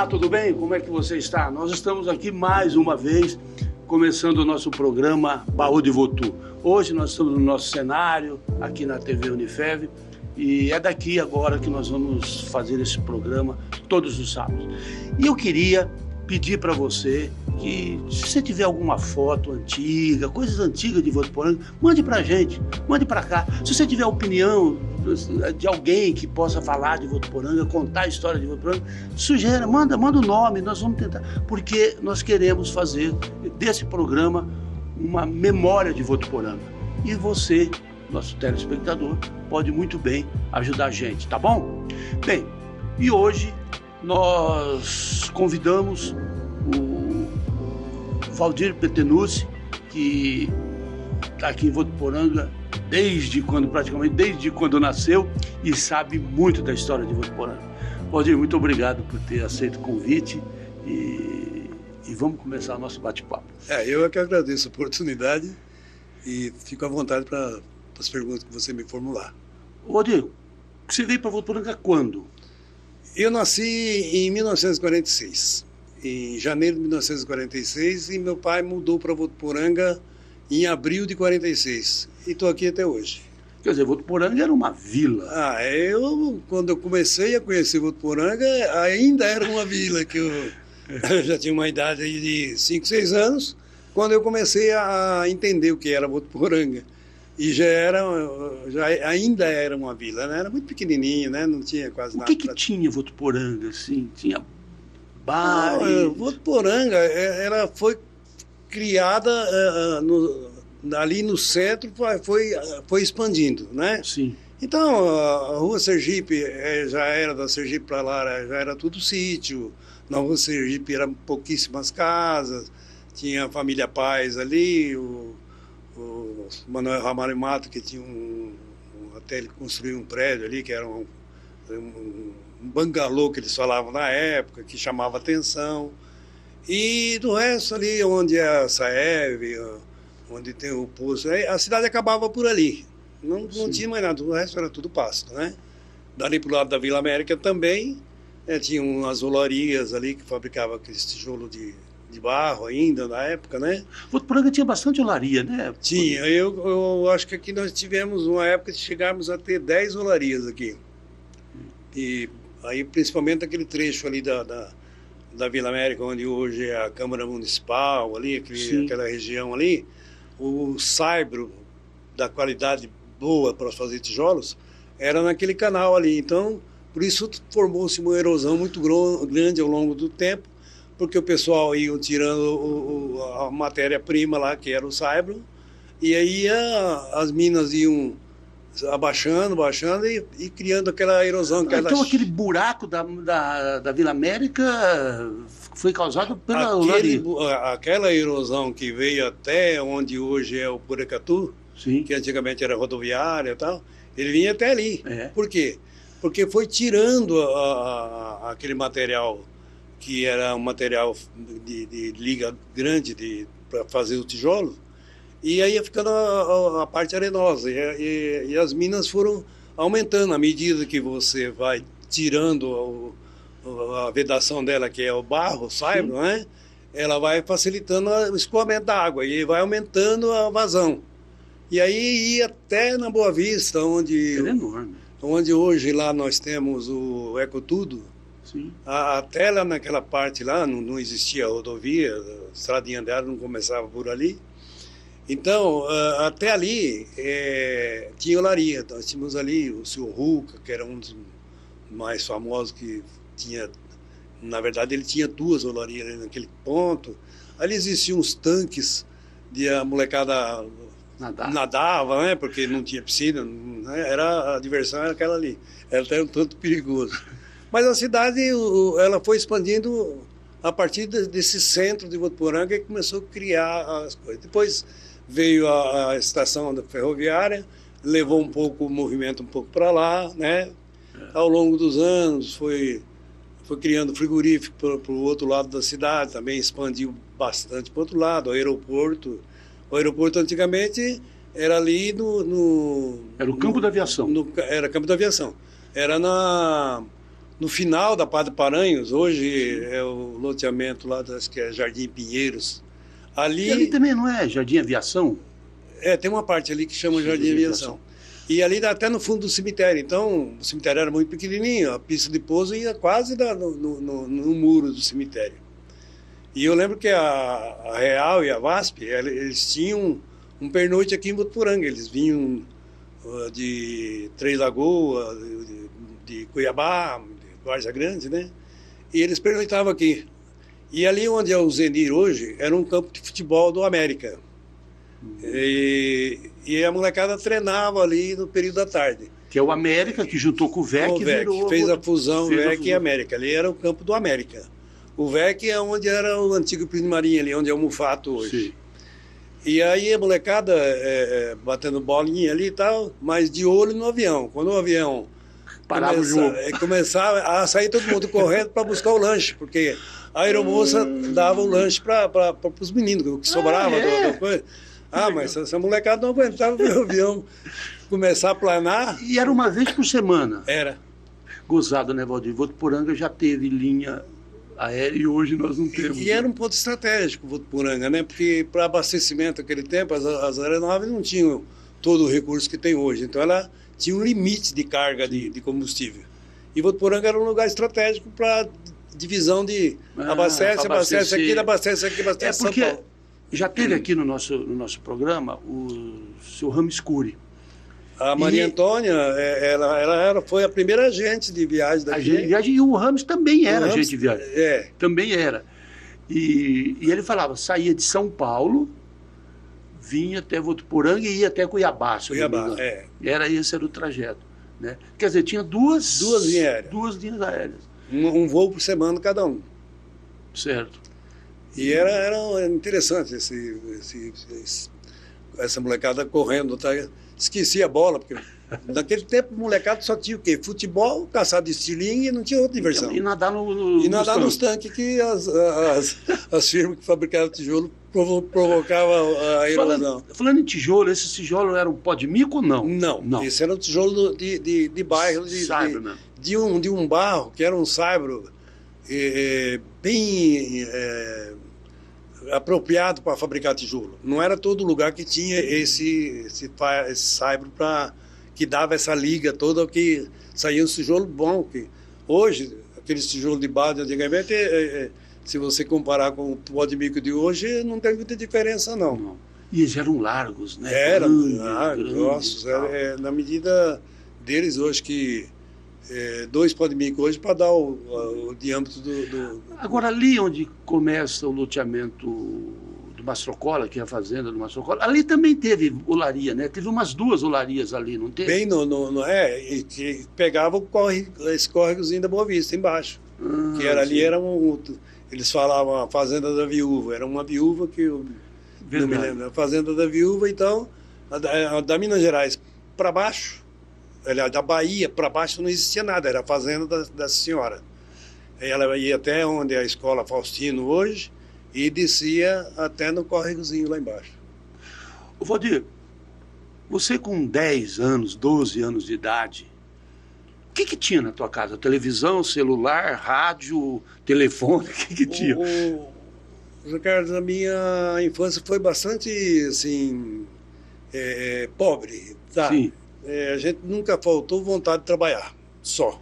Olá, tudo bem? Como é que você está? Nós estamos aqui mais uma vez, começando o nosso programa Baú de Votu. Hoje nós estamos no nosso cenário, aqui na TV Unifev, e é daqui agora que nós vamos fazer esse programa todos os sábados. E eu queria pedir para você que, se você tiver alguma foto antiga, coisas antigas de Votuporanga, mande para a gente, mande para cá. Se você tiver opinião de alguém que possa falar de Votuporanga, contar a história de Votuporanga, sugere, manda o nome, nós vamos tentar, porque nós queremos fazer desse programa uma memória de Votuporanga. E você, nosso telespectador, pode muito bem ajudar a gente, tá bom? Bem, e hoje nós convidamos o Valdir Petenucci, que está aqui em Votuporanga praticamente desde quando nasceu e sabe muito da história de Votuporanga. Valdir, muito obrigado por ter aceito o convite e vamos começar o nosso bate-papo. Eu é que agradeço a oportunidade e fico à vontade para as perguntas que você me formular. Valdir, você veio para Votuporanga quando? Eu nasci em 1946, em janeiro de 1946, e meu pai mudou para Votuporanga em abril de 46, e estou aqui até hoje. Quer dizer, Votuporanga era uma vila. Quando eu comecei a conhecer Votuporanga, ainda era uma vila, que eu já tinha uma idade aí de 5, 6 anos, quando eu comecei a entender o que era Votuporanga. E ainda era uma vila, né? Era muito pequenininho, né? Não tinha quase nada. O que tinha Votuporanga, assim? Tinha bares? Votuporanga foi criada ali no centro, foi expandindo, né? Sim. Então, a Rua Sergipe já era da Sergipe para lá, já era tudo sítio. Na Rua Sergipe eram pouquíssimas casas, tinha a família Paz ali, o Manuel Ramalho Mato, que tinha até ele construiu um prédio ali, que era um bangalô que eles falavam na época, que chamava atenção. E do resto ali, onde é a Saev, onde tem o poço, a cidade acabava por ali. Não tinha mais nada, o resto era tudo pasto, né? Dali pro lado da Vila América também, tinha umas rolarias ali que fabricavam aquele tijolo de barro ainda, na época, né? Votuporanga tinha bastante olaria, né? Tinha. Eu acho que aqui nós tivemos uma época que chegámos a ter 10 rolarias aqui. E aí, principalmente aquele trecho ali da Vila América, onde hoje é a Câmara Municipal, ali, aquela região ali, o saibro da qualidade boa para fazer tijolos era naquele canal ali. Então, por isso formou-se uma erosão muito grande ao longo do tempo, porque o pessoal ia tirando a matéria-prima lá, que era o saibro, e aí as minas iam abaixando e criando aquela erosão. Então aquele buraco da Vila América foi causado pela olaria. Aquela erosão que veio até onde hoje é o Porecatu, sim, que antigamente era rodoviária e tal, ele vinha até ali. Por quê? Porque foi tirando aquele material, que era um material de liga grande para fazer o tijolo, e aí ia ficando a parte arenosa, e as minas foram aumentando à medida que você vai tirando a vedação dela, que é o barro, o saibro, né? Ela vai facilitando o escoamento da água e vai aumentando a vazão. E aí ia até na Boa Vista, onde hoje lá nós temos o Ecotudo. Sim. Até lá naquela parte lá não existia rodovia, a estradinha dela não começava por ali. Então, até ali tinha olaria. Nós tínhamos ali o Sr. Ruca, que era um dos mais famosos, que tinha, na verdade, ele tinha 2 olarias ali naquele ponto. Ali existiam uns tanques a molecada nadava, né? Porque não tinha piscina, né? A diversão era aquela ali. Era até um tanto perigoso. Mas a cidade, ela foi expandindo a partir desse centro de Votuporanga, e começou a criar as coisas. Depois veio a estação ferroviária, levou o movimento um pouco para lá, né? Ao longo dos anos foi criando frigorífico para o outro lado da cidade, também expandiu bastante para o outro lado, o aeroporto. O aeroporto antigamente era ali Era o campo da aviação. Era campo da aviação. Era no final da Padre Paranhos, hoje é o loteamento lá, acho que é Jardim Pinheiros. E ali também não é Jardim Aviação? Tem uma parte ali que chama Jardim Aviação. E ali dá até no fundo do cemitério. Então, o cemitério era muito pequenininho, a pista de pouso ia quase no muro do cemitério. E eu lembro que a Real e a VASP, eles tinham um pernoite aqui em Votuporanga. Eles vinham de Três Lagoas, de Cuiabá, de Várzea Grande, né? E eles pernoitavam aqui. E ali onde é o Zenir hoje, era um campo de futebol do América. E a molecada treinava ali no período da tarde. Que é o América, que juntou com o VEC. O VEC, fez a fusão VEC e América. Ali era o campo do América. O VEC é onde era o antigo Primo Marinha, ali onde é o Mufato hoje. Sim. E aí a molecada batendo bolinha ali e tal, mas de olho no avião. Quando o avião começava a sair todo mundo correndo para buscar o lanche, porque a aeromoça dava o lanche para os meninos, o que sobrava da coisa. Mas essa molecada não aguentava ver o avião começar a planar. E era uma vez por semana? Era. Gozado, né, Valdir? Votuporanga já teve linha aérea e hoje nós não temos. E era um ponto estratégico Votuporanga, né? Porque para abastecimento naquele tempo, as aeronaves não tinham todo o recurso que tem hoje. Então ela tinha um limite de carga de combustível. E Votuporanga era um lugar estratégico para divisão de abastece aqui, abastece São Paulo. Já teve aqui no nosso programa o seu Rames Cury. A Maria Antônia, ela foi a primeira agente de viagem daqui. E o Rames também era agente de viagem. Também era. E ele falava, saía de São Paulo, vinha até Votuporanga e ia até Cuiabá. Esse era o trajeto. Né? Quer dizer, tinha duas linhas aéreas. Um voo por semana cada um. Certo. E era interessante essa molecada correndo, tá? Esquecia a bola, porque naquele tempo o molecada só tinha o quê? Futebol, caçar de estilingue e não tinha outra diversão. E nadar nos tanques que as firmas que fabricavam tijolo provocavam a erosão. Falando em tijolo, esse tijolo era um pó de mico ou não? Não. Esse era um tijolo de bairro, de um barro, que era um saibro bem apropriado para fabricar tijolo. Não era todo lugar que tinha esse saibro que dava essa liga toda, que saía um tijolo bom. Que hoje, aqueles tijolos de base antigamente, se você comparar com o pó de mico de hoje, não tem muita diferença, não. E eles eram largos, né? Eram largos, grossos. Na medida deles, hoje, que 2 pó de mico hoje para dar o diâmetro do... Agora, ali onde começa o loteamento do Mastrocola, que é a fazenda do Mastrocola, ali também teve olaria, né? Teve umas 2 olarias ali, não teve? Bem, que pegava esse córregozinho da Boa Vista, embaixo. Que era ali, eles falavam a Fazenda da Viúva, era uma viúva que eu não me lembro. A Fazenda da Viúva, então, da Minas Gerais para baixo, da Bahia para baixo não existia nada, era a fazenda dessa senhora. Ela ia até onde é a escola Faustino hoje e descia até no córregozinho lá embaixo. Ô Valdir, você com 10 anos, 12 anos de idade, o que tinha na tua casa? Televisão, celular, rádio, telefone, o que tinha? Ricardo, a minha infância foi bastante, assim, pobre, tá? Sim. A gente nunca faltou vontade de trabalhar, só.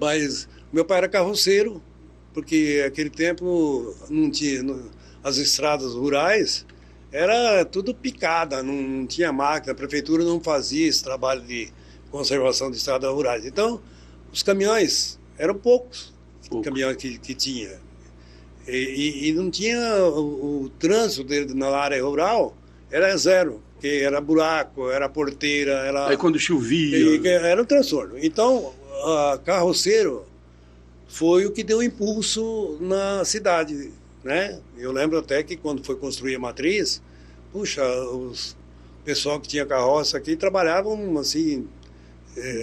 Mas meu pai era carroceiro, porque naquele tempo não tinha... as estradas rurais era tudo picada, não tinha máquina, a prefeitura não fazia esse trabalho de conservação de estradas rurais. Então, os caminhões eram poucos, caminhões que tinha. E não tinha o trânsito na área rural, era zero. Porque era buraco, era porteira, Aí quando chovia... Era um transtorno. Então, carroceiro foi o que deu impulso na cidade, né? Eu lembro até que quando foi construir a matriz, puxa, o pessoal que tinha carroça aqui trabalhavam, assim,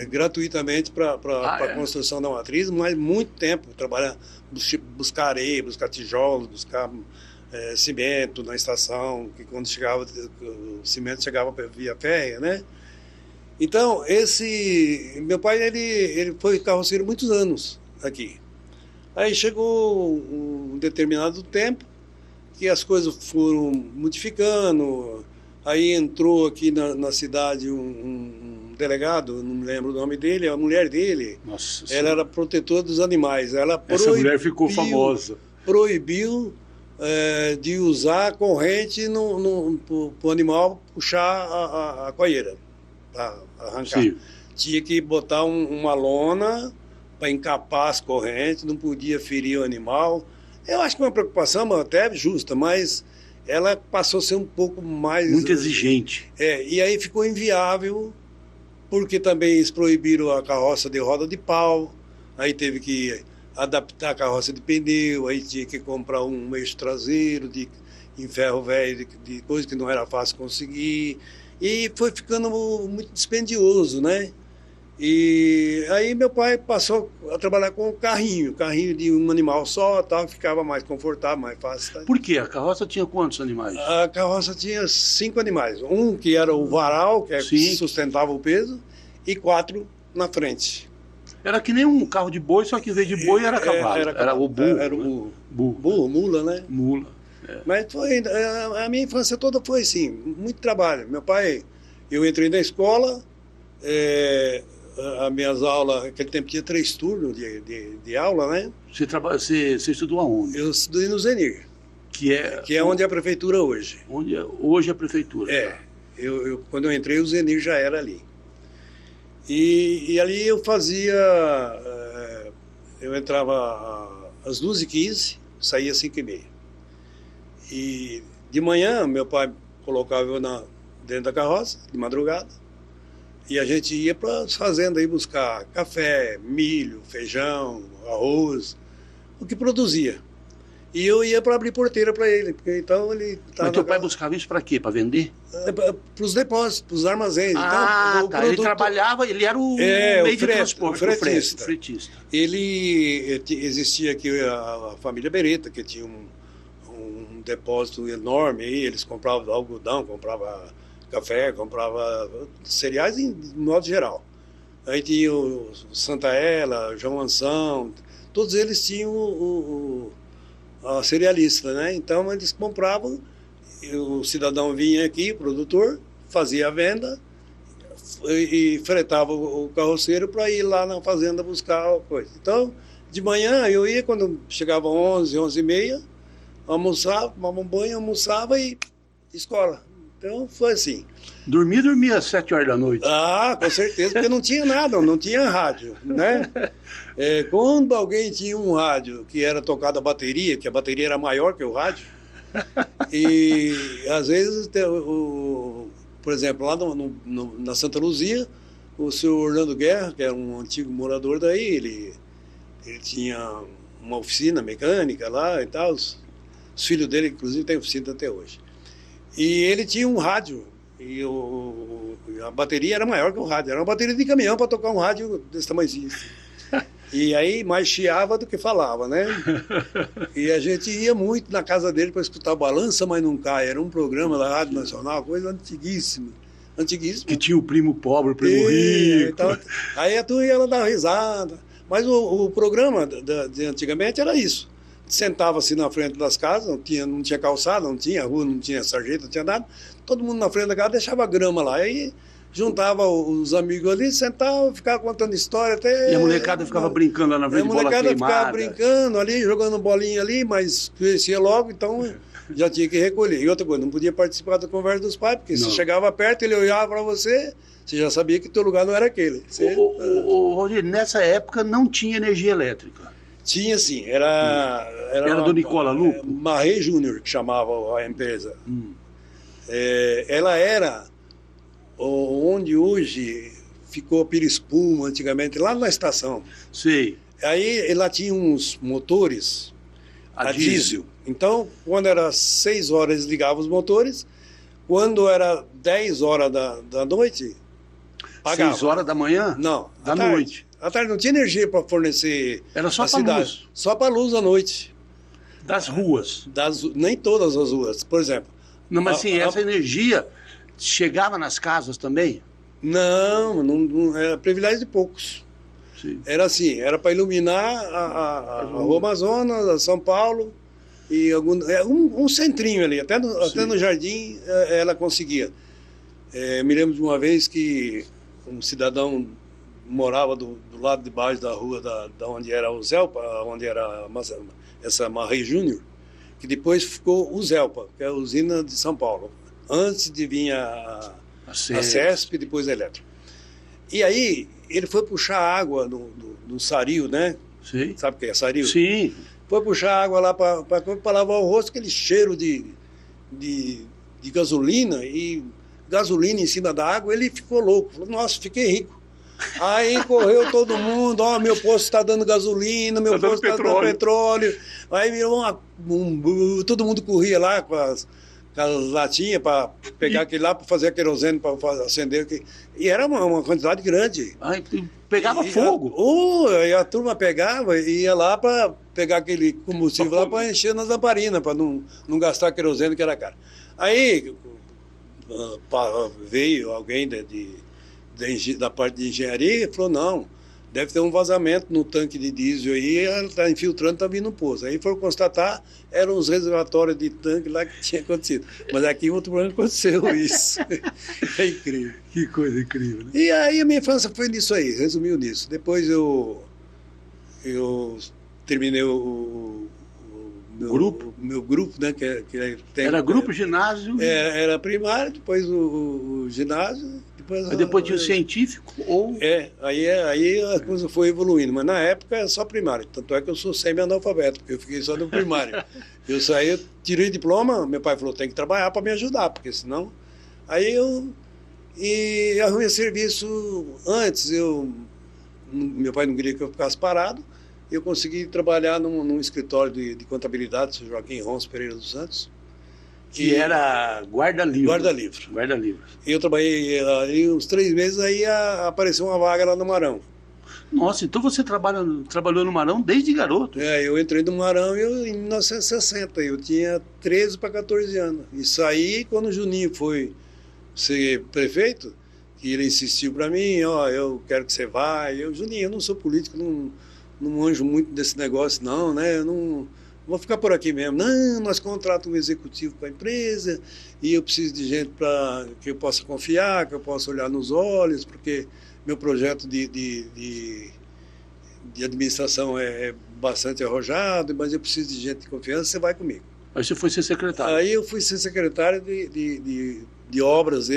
gratuitamente para a construção da matriz, mas muito tempo, buscar areia, buscar tijolos, buscar... cimento na estação, que quando chegava, o cimento chegava via férrea, né? Então, meu pai, ele foi carroceiro muitos anos. aqui. Aí chegou um determinado tempo que as coisas foram modificando, aí entrou aqui na cidade um delegado, não me lembro o nome dele, a mulher dele, Nossa, ela era protetora dos animais. Essa mulher ficou famosa. Proibiu de usar a corrente para o animal puxar a coieira, para arrancar. Sim. Tinha que botar uma lona para encapar as correntes, não podia ferir o animal. Eu acho que é uma preocupação até justa, mas ela passou a ser um pouco mais... Muito exigente. E aí ficou inviável, porque também eles proibiram a carroça de roda de pau, aí teve que adaptar a carroça de pneu, aí tinha que comprar um eixo traseiro em ferro velho, de coisa que não era fácil conseguir, e foi ficando muito dispendioso, né? E aí meu pai passou a trabalhar com carrinho de um animal só, tal, ficava mais confortável, mais fácil. Tá? Por quê? A carroça tinha quantos animais? A carroça tinha 5 animais. Um que era o varal, que sustentava o peso, e 4 na frente. Era que nem um carro de boi, só que em vez de boi era cavalo. Era o burro. Era o burro, mula, né? Mula. Mas a minha infância toda foi assim, muito trabalho. Meu pai, eu entrei na escola, as minhas aulas, naquele tempo tinha 3 turnos de aula, né? Você estudou aonde? Eu estudei no Zenir, que é onde é a prefeitura hoje. Onde hoje é a prefeitura. Tá? Quando eu entrei, o Zenir já era ali. E ali eu fazia... eu entrava às 2h15, saía às 5h30. E de manhã, meu pai colocava eu dentro da carroça, de madrugada, e a gente ia para as fazendas aí buscar café, milho, feijão, arroz, o que produzia. E eu ia para abrir porteira para ele, porque então ele... Mas teu pai buscava isso para quê? Para vender? Para os depósitos, para os armazéns. Ah, então, tá. Ele trabalhava, ele era o meio de transporte, o fretista. Fretista. Existia aqui a família Beretta, que tinha um depósito enorme aí, eles compravam algodão, compravam café, comprava cereais de modo geral. Aí tinha o Santa Ela, João Anção, todos eles tinham a cerealista, né? Então eles compravam, o cidadão vinha aqui, o produtor, fazia a venda e fretava o carroceiro para ir lá na fazenda buscar a coisa. Então, de manhã eu ia, quando chegava 11h30, almoçava, tomava um banho, almoçava e escola. Então foi assim. Dormia às 7h da noite. Ah, com certeza, porque não tinha nada, não tinha rádio, né? Quando alguém tinha um rádio que era tocado a bateria, que a bateria era maior que o rádio, e às vezes, por exemplo, lá na Santa Luzia, o senhor Orlando Guerra, que era um antigo morador daí, ele tinha uma oficina mecânica lá e tal, os filhos dele, inclusive, têm oficina até hoje. E ele tinha um rádio, e a bateria era maior que o rádio, era uma bateria de caminhão para tocar um rádio desse tamanhozinho. E aí mais chiava do que falava, né? E a gente ia muito na casa dele para escutar Balança, mas não cai. Era um programa da Rádio Nacional, coisa antiguíssima. Que tinha o primo pobre, o primo rico. Então, aí a turma ia lá dar risada. Mas o programa de antigamente era isso. Sentava-se na frente das casas, não tinha calçada, não tinha rua, não tinha sarjeta, não tinha nada. Todo mundo na frente da casa deixava grama lá. Aí juntava os amigos ali, sentava, ficava contando história até... E a molecada ficava brincando lá na frente de bola queimada. A molecada ficava brincando ali, jogando bolinha ali, mas crescia logo, então já tinha que recolher. E outra coisa, não podia participar da conversa dos pais, porque se chegava perto, ele olhava para você já sabia que teu lugar não era aquele. Rodrigo, nessa época não tinha energia elétrica. Tinha sim, era do Nicola Lupo? Marré Júnior, que chamava a empresa. Ela era onde hoje ficou a Pirispuma, antigamente, lá na estação. Sei. Aí lá tinha uns motores a diesel. Então, quando era 6 horas, eles ligavam os motores. Quando era 10 horas da noite, pagava. 6 horas da manhã? Não, da noite. À tarde não tinha energia para fornecer. Era só para luz. Só para luz à noite. Das ruas? Nem todas as ruas, por exemplo. Não, mas sim, essa energia chegava nas casas também? Não, era privilégio de poucos. Sim. Era assim, era para iluminar a Rua Amazonas, a São Paulo, e um centrinho ali, até no jardim ela conseguia. Me lembro de uma vez que um cidadão morava do lado de baixo da rua da onde era o Zelpa, onde era essa Marrei Júnior, que depois ficou o Zelpa, que é a usina de São Paulo. Antes de vir a CESP, depois a Eletro. E aí ele foi puxar água no sario, né? Sim. Sabe o que é sario? Sim. Foi puxar água lá para lavar o rosto, aquele cheiro de gasolina, e gasolina em cima da água, ele ficou louco. Falou, nossa, fiquei rico. Aí correu todo mundo, meu posto está dando gasolina, meu posto está dando petróleo. Aí virou todo mundo corria lá com as latinhas para pegar aquele lá, para fazer a querosene, para acender. E era uma quantidade grande. Aí pegava fogo. E a turma pegava e ia lá para pegar aquele combustível lá para encher nas lamparinas, para não gastar querosene, que era caro. Aí veio alguém da parte de engenharia e falou, não, deve ter um vazamento no tanque de diesel aí, ela está infiltrando, está vindo no poço. Aí foram constatar, eram os reservatórios de tanque lá que tinha acontecido. Mas aqui em outro ano aconteceu isso. É incrível. Que coisa incrível, né? E aí a minha infância foi nisso aí, resumiu nisso. Depois eu terminei o meu grupo, né? Era grupo, ginásio? Era primário, depois o ginásio. Depois tinha o científico ou... Aí a coisa foi evoluindo, mas na época era só primário, tanto é que eu sou semi-analfabeto, porque eu fiquei só no primário. Eu saí, eu tirei diploma, meu pai falou, tem que trabalhar para me ajudar, porque senão... Aí eu arrumei serviço antes, meu pai não queria que eu ficasse parado, eu consegui trabalhar num escritório de contabilidade, Sr. Joaquim Rons Pereira dos Santos, que era guarda-livro. Guarda-livro. E eu trabalhei ali uns 3 meses, aí apareceu uma vaga lá no Marão. Nossa, então você trabalhou no Marão desde garoto? Eu entrei no Marão em 1960, eu tinha 13 para 14 anos. E saí quando o Juninho foi ser prefeito, que ele insistiu para mim, eu quero que você vá. Juninho, eu não sou político, não manjo muito desse negócio não, né? Eu não... Vou ficar por aqui mesmo. Não, nós contratamos um executivo para a empresa e eu preciso de gente que eu possa confiar, que eu possa olhar nos olhos, porque meu projeto de administração é bastante arrojado, mas eu preciso de gente de confiança, você vai comigo. Aí você foi ser secretário? Aí eu fui ser secretário de obras,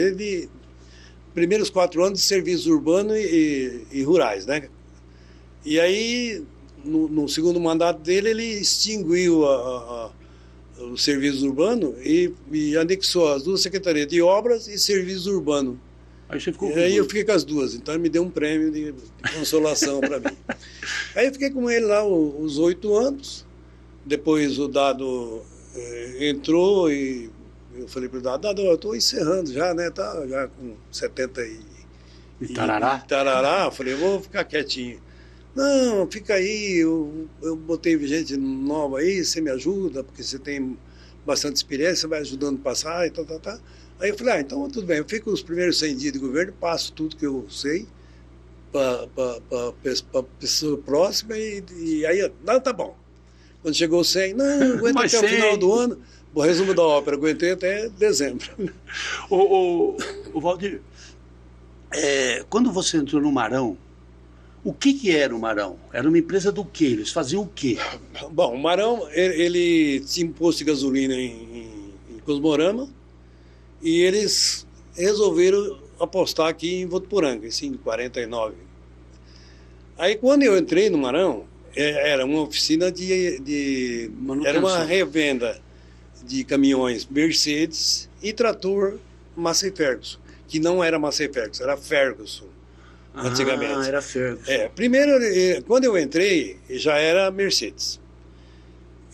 primeiros 4 anos de serviços urbanos e rurais, né? E aí... No segundo mandato dele, ele extinguiu o serviço urbano e anexou as 2 secretarias de obras e serviço urbano. Aí você ficou eu fiquei com as 2, então ele me deu um prêmio de consolação para mim. Aí eu fiquei com ele lá os 8 anos, depois o Dado entrou e eu falei para o Dado, eu estou encerrando já, né? Tá já com 70 e tarará. Eu falei, eu vou ficar quietinho. Não, fica aí, eu botei gente nova aí, você me ajuda, porque você tem bastante experiência, você vai ajudando a passar e tal. Aí eu falei, então tudo bem, eu fico os primeiros 100 dias de governo, passo tudo que eu sei para a pessoa próxima e aí, não, tá bom. Quando chegou 100, não, aguenta até o final do ano, o resumo da ópera, aguentei até dezembro. O Valdir, quando você entrou no Marão, o que era o Marão? Era uma empresa do quê? Eles faziam o quê? Bom, o Marão, ele tinha um posto de gasolina em Cosmorama e eles resolveram apostar aqui em Votuporanga, em 49. Aí, quando eu entrei no Marão, era uma oficina de era uma revenda de caminhões Mercedes e trator Massey Ferguson, que não era Massey Ferguson, era Ferguson. Antigamente. Era Ferguson. Primeiro, quando eu entrei, já era Mercedes.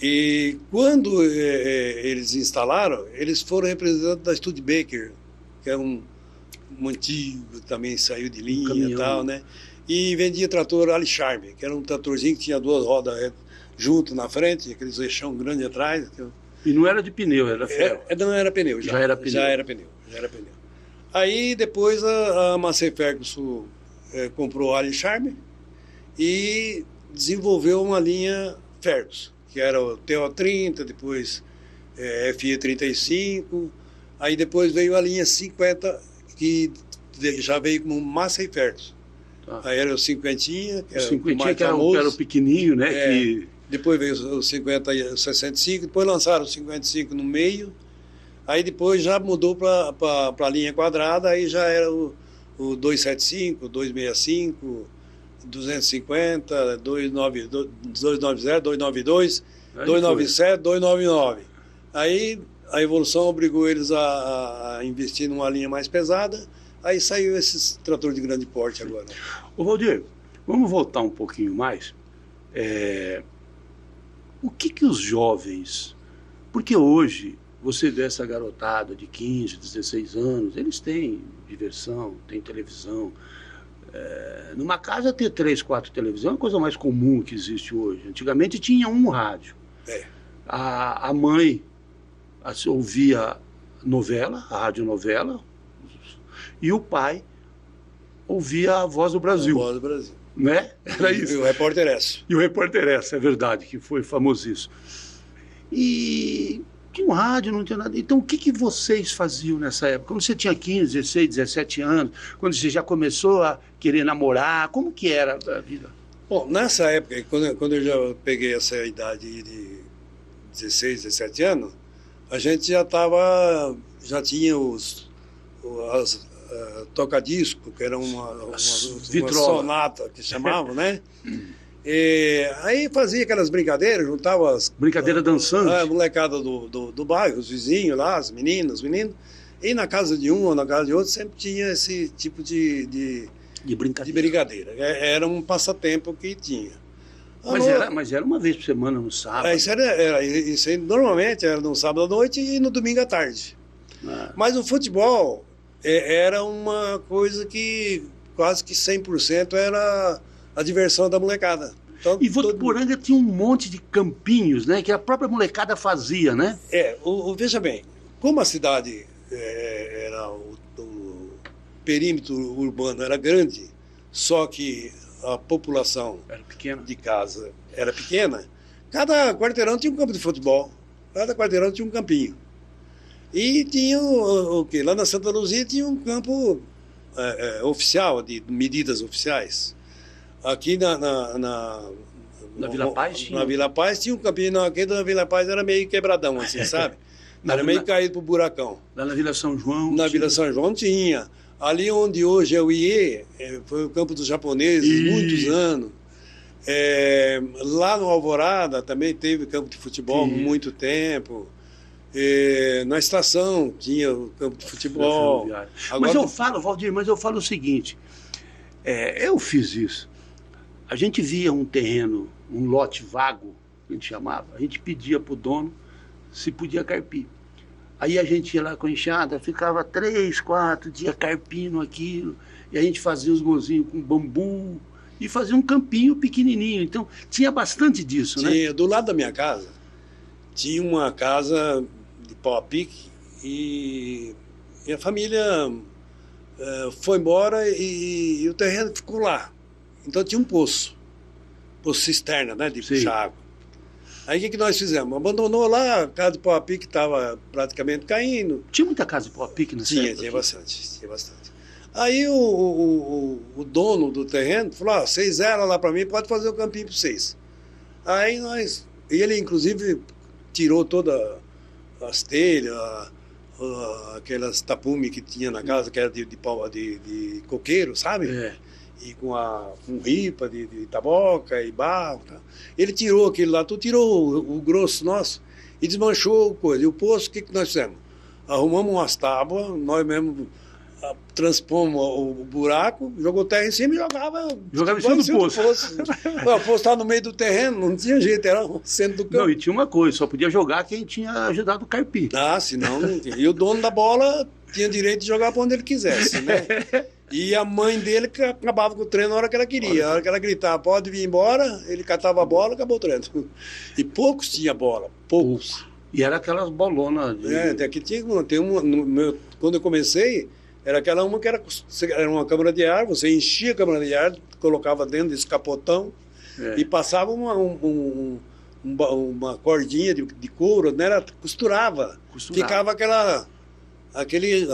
E quando eles instalaram, eles foram representantes da Studebaker, que é um antigo, também saiu de linha e tal, né? E vendia trator Alicharme, que era um tratorzinho que tinha 2 rodas junto na frente, aqueles eixão grande atrás. E não era de pneu, era ferro? Não era pneu, já era pneu. Aí depois a Massey Ferguson comprou a Alicharme e desenvolveu uma linha Ferguson, que era o TO30, depois FE35, aí depois veio a linha 50, que já veio como Massey Ferguson. Tá. Aí era o cinquentinha, que era o que era o pequenininho, né? Que... Depois veio o 50 e o 65, depois lançaram o 55 no meio, aí depois já mudou para a linha quadrada, aí já era o 275, 265, 250, 290, 292, 297, 299. Aí a evolução obrigou eles a investir numa linha mais pesada, aí saiu esses tratores de grande porte agora. Ô Valdir, vamos voltar um pouquinho mais. O que os jovens... Porque hoje você vê essa garotada de 15, 16 anos, eles têm diversão, têm televisão. Numa casa ter 3, 4 televisões é uma coisa mais comum que existe hoje. Antigamente tinha um rádio. A mãe ouvia novela, a radionovela, e o pai ouvia a Voz do Brasil. A Voz do Brasil. Né? Era isso. E o Repórter S. E o Repórter S, é verdade, que foi famosíssimo. E tinha um rádio, não tinha nada. Então, o que vocês faziam nessa época? Quando você tinha 15, 16, 17 anos, quando você já começou a querer namorar, como que era a vida? Bom, nessa época, quando eu já peguei essa idade de 16, 17 anos, a gente já tinha as toca-disco, que era uma sonata que chamavam, né? Aí fazia aquelas brincadeiras, juntava as... Brincadeira dançante? A molecada do bairro, os vizinhos lá, as meninas, os meninos. E na casa de um ou na casa de outro sempre tinha esse tipo de brincadeira. Era um passatempo que tinha. Mas era uma vez por semana, no sábado? Isso aí, normalmente era no sábado à noite e no domingo à tarde. Mas o futebol era uma coisa que quase que 100% era a diversão da molecada. Então, e Votuporanga tinha um monte de campinhos, né? Que a própria molecada fazia, né? Veja bem, como a cidade o perímetro urbano era grande, só que a população de casa era pequena, cada quarteirão tinha um campo de futebol, cada quarteirão tinha um campinho. E tinha o quê? Lá na Santa Luzia tinha um campo oficial, de medidas oficiais. Aqui na Vila Paz tinha? Na Vila Paz tinha um campinho, aqui na Vila Paz era meio quebradão, assim, sabe? Era meio caído pro buracão. Lá na Vila São João? Na Vila São João tinha. Ali onde hoje é o IE, foi o campo dos japoneses, muitos anos. Lá no Alvorada também teve campo de futebol muito tempo. Na estação tinha o campo de futebol. Agora, mas eu falo, Valdir, o seguinte, eu fiz isso. A gente via um terreno, um lote vago, a gente chamava, a gente pedia para o dono se podia carpir. Aí a gente ia lá com a enxada, ficava 3, 4 dias carpindo aquilo, e a gente fazia os golzinhos com bambu, e fazia um campinho pequenininho. Então tinha bastante disso, né? Tinha, do lado da minha casa, tinha uma casa de pau a pique e a família foi embora e o terreno ficou lá. Então tinha um poço cisterna, né, de puxar água. Aí o que nós fizemos? Abandonou lá, a casa de pau a pique estava praticamente caindo. Tinha muita casa de pau a pique nessa época? Tinha bastante. Aí o dono do terreno falou, vocês eram lá para mim, pode fazer o campinho para vocês. Aí ele inclusive tirou todas as telhas, aquelas tapumes que tinha na casa, que era de coqueiro, sabe? E com ripa de taboca e barro. Tá? Ele tirou aquilo lá, tirou o grosso nosso e desmanchou a coisa. E o poço, o que nós fizemos? Arrumamos umas tábuas, nós mesmos transpomos o buraco, jogou terra em cima e jogava em cima do poço. O poço estava no meio do terreno, não tinha jeito, era o centro do campo. Não, e tinha uma coisa, só podia jogar quem tinha ajudado o carpir. Senão não tinha. E o dono da bola tinha direito de jogar para onde ele quisesse, né? E a mãe dele acabava com o treino na hora que ela queria. Na hora que ela gritava, pode vir embora, ele catava a bola e acabou o treino. E poucos tinham bola, poucos. E era aquelas bolonas. Aqui quando eu comecei, Era aquela uma que era uma câmara de ar, você enchia a câmara de ar, colocava dentro desse capotão e passava uma cordinha de couro, né? Costurava. Ficava aquele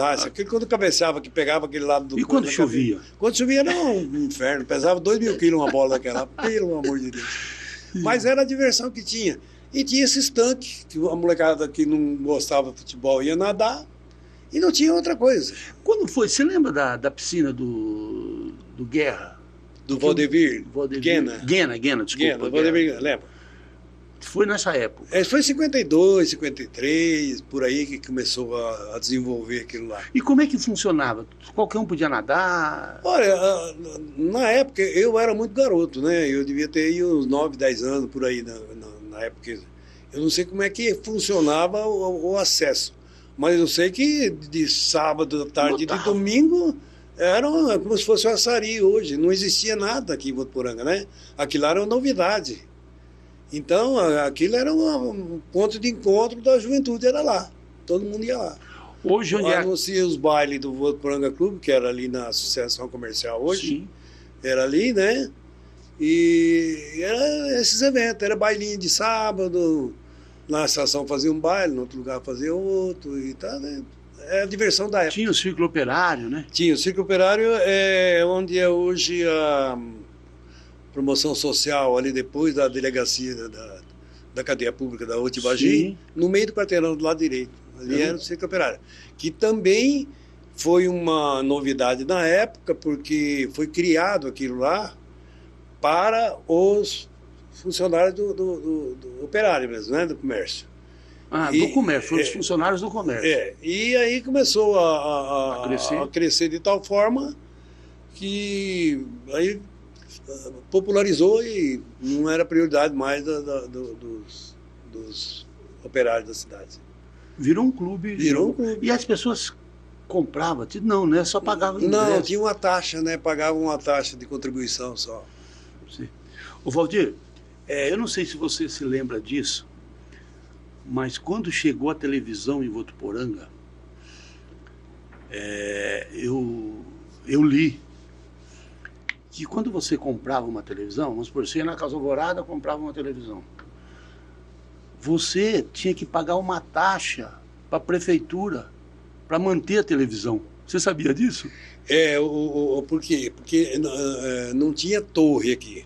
quando cabeceava, que pegava aquele lado do... E quando chovia? Quando chovia era um inferno, pesava 2.000 quilos uma bola daquela, pelo amor de Deus. Mas era a diversão que tinha. E tinha esses tanques, que a molecada que não gostava de futebol ia nadar, e não tinha outra coisa. Quando foi? Você lembra da piscina do Guerra? Do Valdevir? Guena, desculpa. Do Valdevir, lembra? Foi nessa época? Foi em 52, 53, por aí que começou a desenvolver aquilo lá. E como é que funcionava? Qualquer um podia nadar? Olha, na época eu era muito garoto, né? Eu devia ter aí uns 9, 10 anos por aí na época. Eu não sei como é que funcionava o acesso, mas eu sei que de sábado à tarde e de domingo era como se fosse um açaí hoje. Não existia nada aqui em Votuporanga, né? Aquilo era uma novidade. Então, aquilo era um ponto de encontro da juventude, era lá. Todo mundo ia lá. Hoje, onde anuncia os bailes do Votuporanga Clube, que era ali na Associação Comercial hoje. Sim. Era ali, né? E era esses eventos, era bailinho de sábado, na estação fazia um baile, no outro lugar fazia outro e tal, né? É a diversão da época. Tinha o Círculo Operário, né? Tinha, o Círculo Operário é onde é hoje a promoção social, ali depois da delegacia da cadeia pública da Otibagi, no meio do quarteirão do lado direito. Ali era o Círculo Operário, que também foi uma novidade na época, porque foi criado aquilo lá para os funcionários do operário mesmo, né, do comércio. Do comércio, foram os funcionários do comércio. E aí começou a crescer de tal forma que aí popularizou e não era prioridade mais dos operários da cidade. Virou um clube. E as pessoas compravam? Não, né? Só pagavam ingresso. Não, tinha uma taxa, né? Pagavam uma taxa de contribuição só. Sim. Ô, Valdir, eu não sei se você se lembra disso, mas quando chegou a televisão em Votuporanga, eu li que quando você comprava uma televisão, vamos supor, você ia na Casa Alvorada, comprava uma televisão, você tinha que pagar uma taxa para a prefeitura para manter a televisão. Você sabia disso? Por quê? Porque não tinha torre aqui.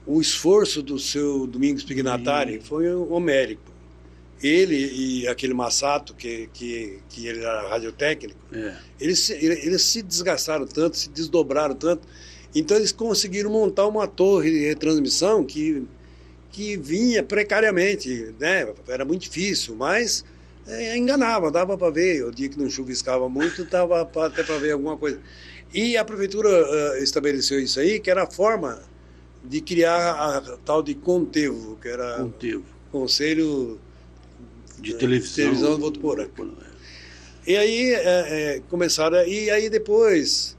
O esforço do seu Domingos Pignatari foi homérico. Ele e aquele Massato, que ele era radiotécnico, eles se desgastaram tanto, se desdobraram tanto. Então eles conseguiram montar uma torre de retransmissão que vinha precariamente, né? Era muito difícil, mas enganava, dava para ver. O dia que não chuviscava muito, dava até para ver alguma coisa. E a prefeitura estabeleceu isso aí, que era a forma de criar a tal de Contevo, que era Conselho de Televisão de Votuporanga. E aí começaram, e aí depois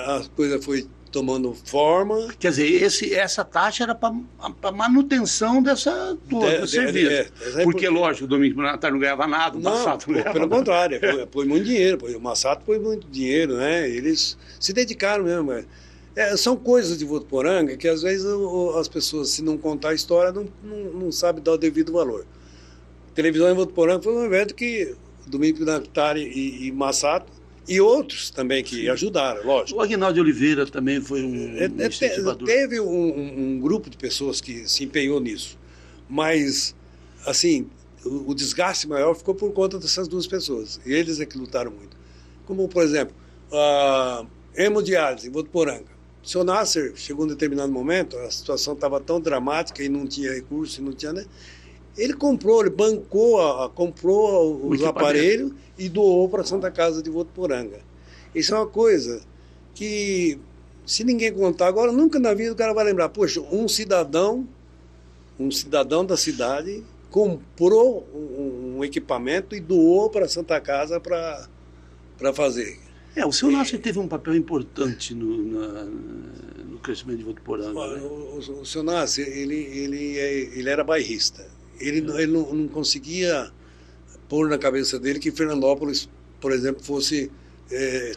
a coisa foi tomando forma. Quer dizer, essa taxa era para manutenção do serviço. Porque, lógico, o Domingos Pignatari não ganhava nada, o Massato não ganhava nada. Pelo contrário, foi muito dinheiro. O Massato foi muito dinheiro, né? Eles se dedicaram mesmo. São coisas de Votuporanga que, às vezes, as pessoas, se não contar a história, não sabem dar o devido valor. Televisão em Votuporanga foi um evento que o Domingos Pignatari e Massato e outros também que ajudaram, lógico. O Aguinaldo de Oliveira também foi um incentivador. Teve um grupo de pessoas que se empenhou nisso, mas, assim, o desgaste maior ficou por conta dessas duas pessoas. E eles é que lutaram muito. Como, por exemplo, a hemodiálise em Votuporanga. O seu Nasser chegou em um determinado momento, a situação estava tão dramática e não tinha recurso, não tinha, né? Ele bancou, comprou os aparelhos e doou para a Santa Casa de Votuporanga. Isso é uma coisa que, se ninguém contar agora, nunca na vida o cara vai lembrar. Poxa, um cidadão da cidade comprou um equipamento e doou para a Santa Casa para fazer. O seu Nasser teve um papel importante no crescimento de Votuporanga. Né? O seu Nasser, ele era bairrista. Ele não conseguia pôr na cabeça dele que Fernandópolis, por exemplo, fosse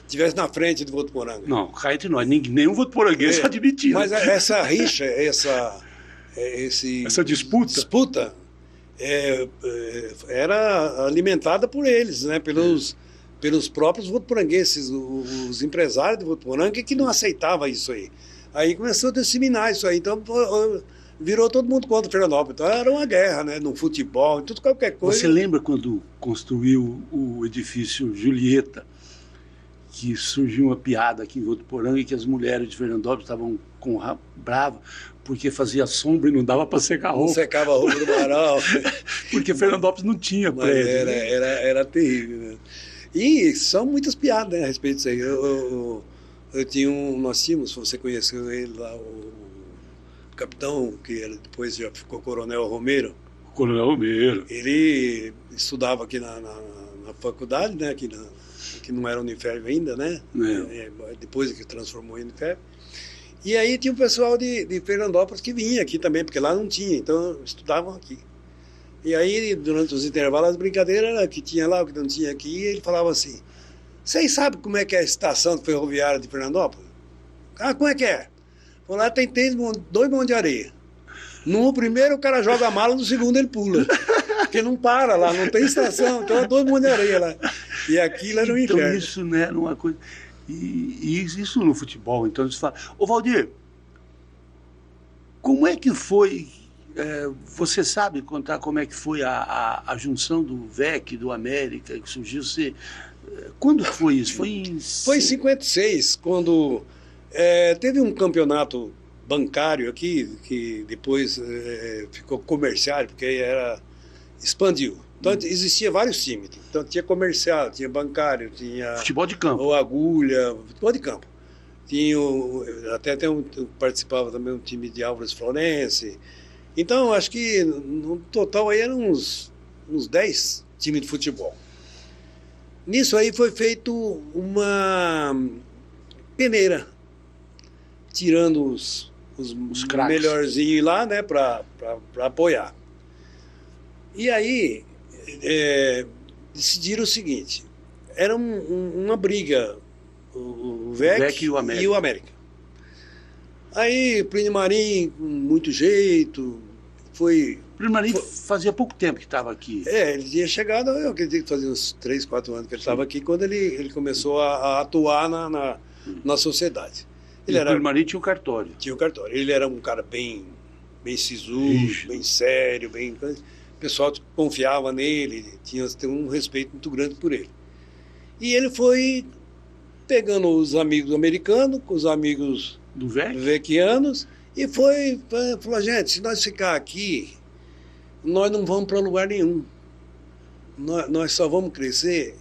tivesse na frente do Votuporanga. Não, cá entre nós, nenhum votuporanguense admitia. Mas essa rixa, essa disputa era alimentada por eles, né? Pelos próprios votuporanguenses, os empresários de Votuporanga, que não aceitavam isso aí. Aí começou a disseminar isso aí. Então virou todo mundo contra o Fernandópolis. Então era uma guerra, né? No futebol, em tudo, qualquer coisa. Você lembra quando construiu o edifício Julieta, que surgiu uma piada aqui em Votuporanga e que as mulheres de Fernandópolis estavam bravas porque fazia sombra e não dava para secar a roupa. Não secava a roupa do varal. Porque Fernandópolis não tinha prédio. Era terrível, né? E são muitas piadas, né, a respeito disso aí. Nós tínhamos, você conheceu ele lá, o capitão, que depois já ficou Coronel Romero. Coronel Romero. Ele estudava aqui na faculdade, né, que não era Unifesp ainda, né? Depois que transformou em Unifesp. E aí tinha o pessoal de Fernandópolis que vinha aqui também, porque lá não tinha, então estudavam aqui. E aí, durante os intervalos, as brincadeiras que tinha lá, o que não tinha aqui, ele falava assim: vocês sabem como é que é a estação ferroviária de Fernandópolis? Ah, como é que é? Lá tem 2 mãos de areia. No primeiro o cara joga a mala, no segundo ele pula. Porque não para lá, não tem estação, então é 2 mãos de areia lá. E aquilo era um inferno. Então isso, né, era uma coisa... E isso no futebol, então você fala... Ô Valdir, como é que foi... você sabe contar como é que foi a junção do VEC, do América, que surgiu? Quando foi isso? Foi em 56, quando teve um campeonato bancário aqui, que depois ficou comerciário, porque expandiu. Então existia vários times. Então tinha comercial, tinha bancário, tinha... Futebol de campo. Ou agulha, futebol de campo. Tinha participava também um time de Álvares Florense. Então, acho que no total aí eram uns 10 times de futebol. Nisso aí foi feito uma peneira, tirando os melhorzinhos lá, né, para apoiar. E aí decidiram o seguinte: era uma briga, o VEC e o América. Aí, Plínio Marim, com muito jeito, foi... Plínio Marim fazia pouco tempo que estava aqui. Ele tinha chegado, eu acredito que fazia uns 3, 4 anos que ele estava aqui, quando ele começou a atuar na sociedade. Plínio Marim tinha um cartório. Tinha um cartório. Ele era um cara bem sisudo, bem sério, o pessoal confiava nele, tinha um respeito muito grande por ele. E ele foi pegando os amigos americanos, com os amigos... do VEC? Vequianos, e falou: gente, se nós ficar aqui, nós não vamos para lugar nenhum. Nós só vamos crescer.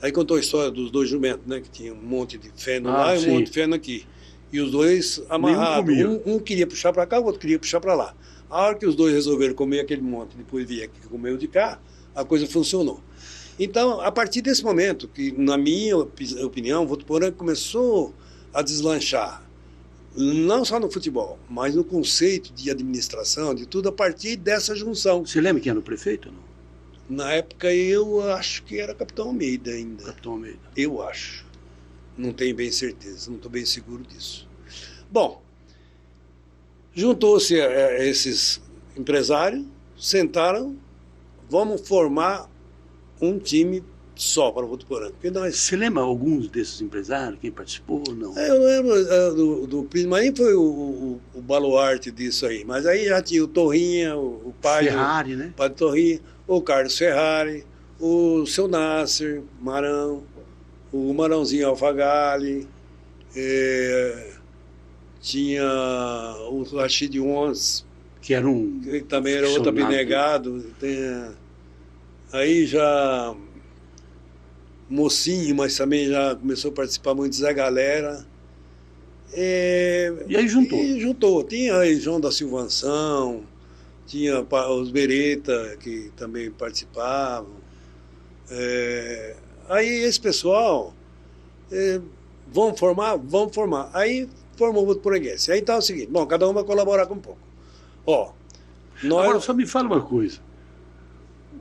Aí contou a história dos 2 jumentos, né? Que tinha um monte de feno lá e um monte de feno aqui. E os 2 amarrados. Um queria puxar para cá, o outro queria puxar para lá. A hora que os 2 resolveram comer aquele monte, depois via que comeu de cá, a coisa funcionou. Então, a partir desse momento, que na minha opinião, o Votuporanga começou a deslanchar. Não só no futebol, mas no conceito de administração, de tudo, a partir dessa junção. Você lembra quem era o prefeito ou não? Na época eu acho que era Capitão Almeida ainda. Capitão Almeida. Eu acho. Não tenho bem certeza, não estou bem seguro disso. Bom, juntou-se esses empresários, sentaram, vamos formar um time só para o Votuporanga. Você lembra alguns desses empresários, quem participou ou não? Eu lembro do Plínio Marim, foi o baluarte disso aí, mas aí já tinha o Torrinha, o pai Ferrari, né? O pai do Torrinha, o Carlos Ferrari, o seu Nasser Marão, o Marãozinho Alfagali, tinha o Rashid Ons, que era que também era outro abnegado. Aí já mocinho, mas também já começou a participar muito de Zé Galera. E aí juntou? E juntou. Tinha aí João da Silvanção, tinha os Beretta, que também participavam. Aí esse pessoal, vamos formar? Vamos formar. Aí formou o Votuporanguense. Aí então é o seguinte: bom, cada um vai colaborar com um pouco. Agora só me fala uma coisa.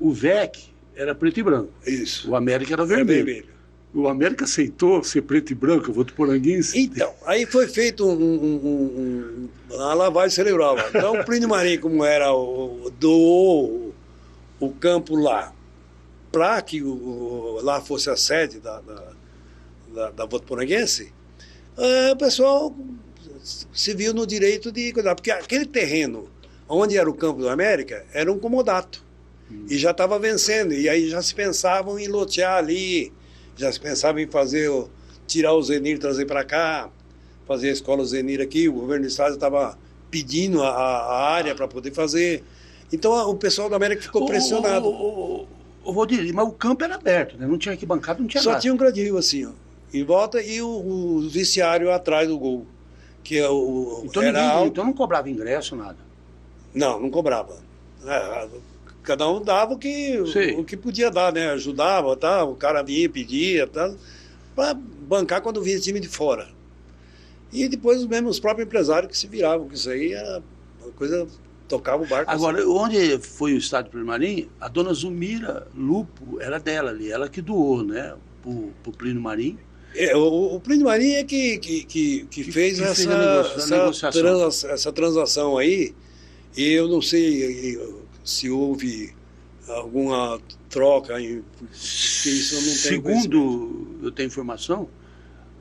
O VEC era preto e branco. Isso. O América era vermelho. O América aceitou ser preto e branco, votuporanguense? Então, aí foi feito uma lavagem cerebral. Então, o Plínio Marim, como era, doou o campo lá, para que lá fosse a sede da votuporanguense, o pessoal se viu no direito de cuidar, porque aquele terreno onde era o campo do América era um comodato, e já estava vencendo, e aí já se pensavam em lotear ali, já se pensava em tirar o Zenir e trazer para cá, fazer a escola Zenir aqui, o governo do estado estava pedindo a área para poder fazer. Então o pessoal do América ficou pressionado. Valdir, mas o campo era aberto, né? Não tinha arquibancada, não tinha nada. Só tinha um gradil assim, ó, em volta, e o vestiário atrás do gol, que é então não cobrava ingresso, nada? Não cobrava. Cada um dava o que podia dar, né? Ajudava, tá? O cara vinha, pedia, tá? Para bancar quando vinha time de fora. E depois os próprios empresários que se viravam, que isso aí era uma coisa, tocava o barco. Agora, assim. Onde foi o estádio Plínio Marim, a dona Zumira Lupo era dela ali, ela que doou, né? Pro Plínio Marim. O Plínio Marim é que fez essa transação aí, e eu não sei se houve alguma troca, porque isso eu não tenho. Segundo eu tenho informação,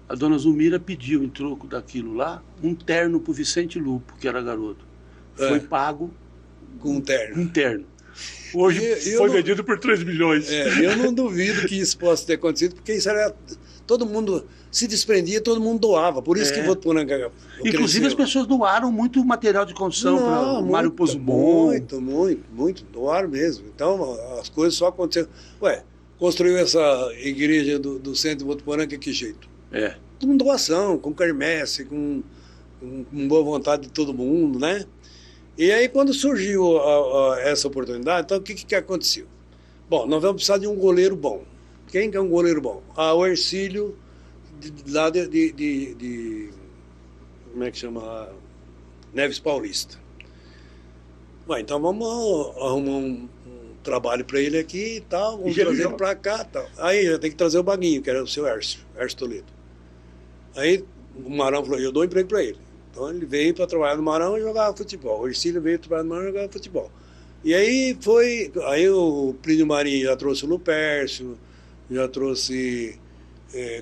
a dona Zumira pediu, em troco daquilo lá, um terno para o Vicente Lupo, que era garoto. Foi pago com um terno. Hoje foi vendido por 3 milhões. Eu não duvido que isso possa ter acontecido, porque isso era... Todo mundo se desprendia, todo mundo doava. Por isso que Votuporanga inclusive as pessoas doaram muito material de construção para o Mário Pozo Bom. Muito. Doaram mesmo. Então as coisas só aconteceram. Construiu essa igreja do centro de Votuporanga, que jeito? Com doação, com quermesse, com boa vontade de todo mundo, né? E aí quando surgiu essa oportunidade, então o que aconteceu? Bom, nós vamos precisar de um goleiro bom. Quem que é um goleiro bom? O Hercílio, lá de como é que chama? Neves Paulista. Bom, então vamos arrumar um trabalho para ele aqui e tal, vamos trazer ele para cá e tal. Aí já tem que trazer o Baguinho, que era o seu Hércio Toledo. Aí o Marão falou, eu dou emprego para ele. Então ele veio para trabalhar no Marão e jogava futebol. O Hercílio veio trabalhar no Marão e jogava futebol. E aí o Plínio Marim já trouxe o Lupércio, já trouxe,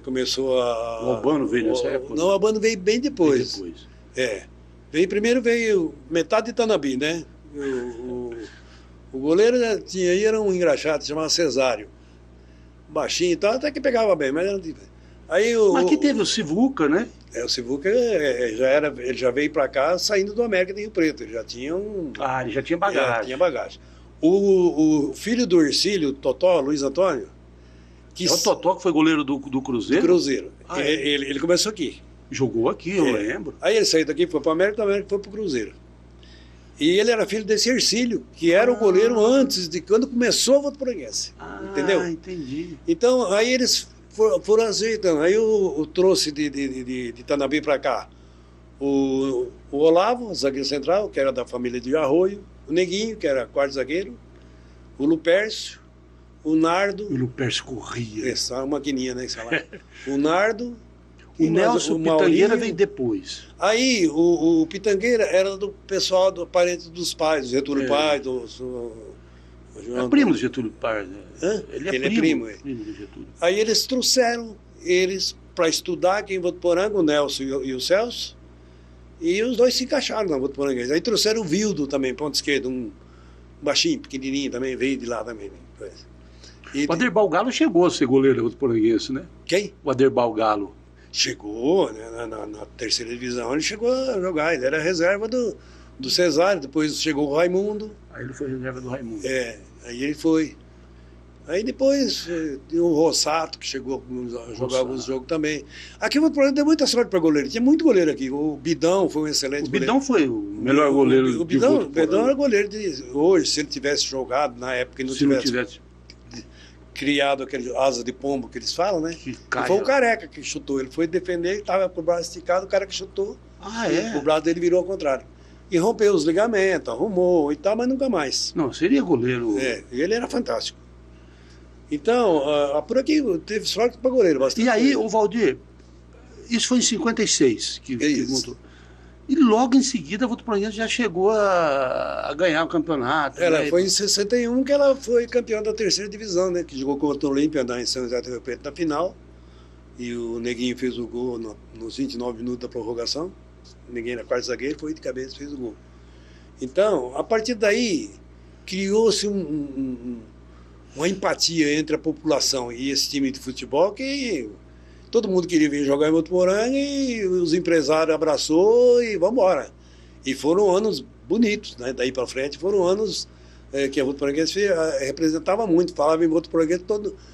começou a... O Albano veio nessa época? Não, o Albano veio bem depois. Primeiro veio metade de Tanabi, né? O goleiro era um engraxado, se chamava Cesário. Baixinho e tal, até que pegava bem, mas era... Mas aqui teve o Sivuca, né? O Sivuca ele já veio para cá saindo do América de Rio Preto, ele já tinha ele já tinha bagagem. Já tinha bagagem. O filho do Hercílio, Totó, Luiz Antônio... o Totó que foi goleiro do Cruzeiro? Do Cruzeiro. Ele começou aqui. Jogou aqui, eu lembro. Aí ele saiu daqui, foi para o América, do América foi para o Cruzeiro. E ele era filho desse Hercílio, que era o goleiro antes de quando começou a Votuporanguense. Entendeu? Entendi. Então, aí eles foram ajeitando. Aí eu trouxe de Tanabi para cá o Olavo, zagueiro central, que era da família de Arroio, o Neguinho, que era quarto zagueiro, o Lupércio, o Nardo... O Lupércio corria. Essa maquininha, né? O Nardo... O Nelson Pitangueira veio depois. Aí o Pitangueira era do pessoal, do parente dos pais, do Getúlio Paz, É primo do Getúlio Paz, né? Ele é primo do Getúlio. Aí eles trouxeram para estudar aqui em Votuporanga, o Nelson e o Celso, e os dois se encaixaram na Votuporanga. Aí trouxeram o Vildo também, ponto esquerdo, um baixinho, pequenininho também, veio de lá também. O Aderbal Galo chegou a ser goleiro votuporanguense, né? Quem? O Aderbal Galo. Chegou, né, na terceira divisão, ele chegou a jogar, ele era reserva do Cesário, depois chegou o Raimundo. Aí ele foi reserva do Raimundo. Aí ele foi. Aí depois tem o Rossato, que chegou a jogar alguns jogos também. Aqui o Votuporanga deu muita sorte para goleiro, tinha muito goleiro aqui. O Bidão foi um excelente goleiro. O Bidão foi o melhor goleiro. O Bidão era goleiro hoje, se ele tivesse jogado na época, ele não tivesse criado aquele asa de pombo que eles falam, né? Foi o Careca que chutou. Ele foi defender, ele estava com o braço esticado, o cara que chutou. O braço dele virou ao contrário. E rompeu os ligamentos, arrumou e tal, mas nunca mais. Não, seria goleiro. Ele era fantástico. Então, por aqui teve sorte para goleiro, bastante. E aí, o Valdir, isso foi em 56 que montou. E logo em seguida a Votuporanguense já chegou a ganhar o campeonato. Foi em 61 que ela foi campeã da 3ª divisão, né? Que jogou contra o Olímpia em São José do Rio Preto na final. E o Neguinho fez o gol nos 29 minutos da prorrogação. O Neguinho era quarto zagueiro, foi de cabeça e fez o gol. Então, a partir daí, criou-se uma empatia entre a população e esse time de futebol que todo mundo queria vir jogar em Votuporanga e os empresários abraçou e vamos embora. E foram anos bonitos, né? Daí para frente foram anos que a Votuporanguense representava muito, falava em Votuporanguense,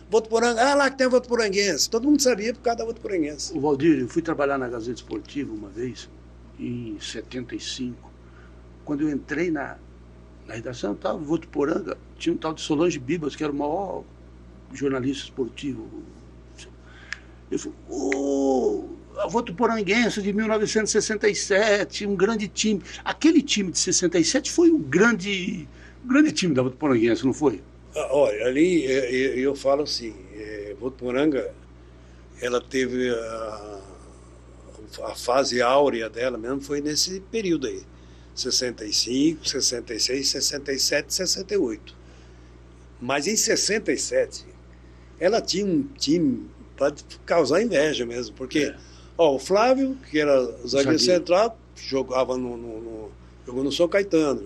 Votuporanga, lá que tem a Votuporanguense. Todo mundo sabia por causa da Votuporanguense. O Valdir, eu fui trabalhar na Gazeta Esportiva uma vez, em 75. Quando eu entrei na redação, estava em Votuporanga, tinha um tal de Solange Bibas, que era o maior jornalista esportivo. Eu falei, a Votuporanguense de 1967, um grande time. Aquele time de 67 foi um grande time da Votuporanguense, não foi? Olha, ali eu falo assim, Votuporanga, ela teve a fase áurea dela mesmo, foi nesse período aí. 65, 66, 67, 68. Mas em 67, ela tinha um time para causar inveja mesmo, porque o Flávio, que era o zagueiro central, jogava jogou no São Caetano,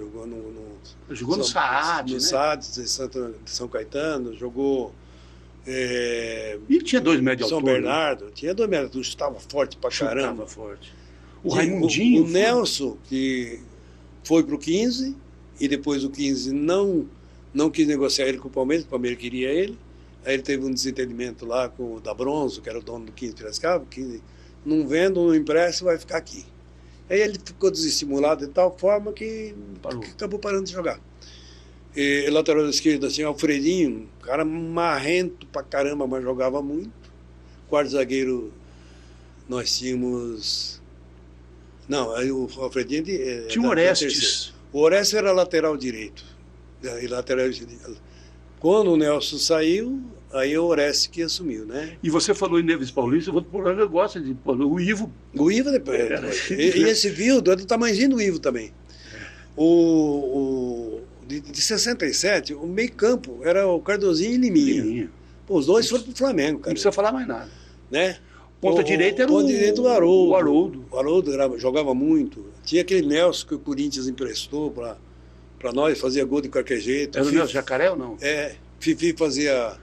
jogou no Saad, no Saad de São Caetano, jogou e tinha 2 metros de São altura. Bernardo, né? Tinha 2 metros, estava forte pra caramba. Forte. O Raimundinho. O Nelson, que foi pro 15, e depois o 15 não quis negociar ele com o Palmeiras queria ele. Aí ele teve um desentendimento lá com o da Bronzo, que era o dono do 15 Piracicaba, que não vendo, não empresta, vai ficar aqui. Aí ele ficou desestimulado de tal forma que acabou parando de jogar. E lateral esquerdo, assim, Alfredinho, cara marrento pra caramba, mas jogava muito. Quarto zagueiro, nós tínhamos... Não, aí o Alfredinho... Tinha o Orestes. O Orestes era lateral direito. E lateral direito. Quando o Nelson saiu, aí o Orestes que assumiu, né? E você falou em Neves Paulista, o Votuporanga gosta de... O Ivo... O Ivo depois. E esse Vildo é do tamanhozinho do Ivo também. De 67, o meio campo era o Cardozinho e Liminha. Pô, os dois foram pro Flamengo, cara. Não precisa falar mais nada. Né? Ponta direita era o Haroldo. O Haroldo. O Haroldo jogava muito. Tinha aquele Nelson que o Corinthians emprestou para nós, fazia gol de qualquer jeito. Era o Nelson Jacaré ou não? Fifi fazia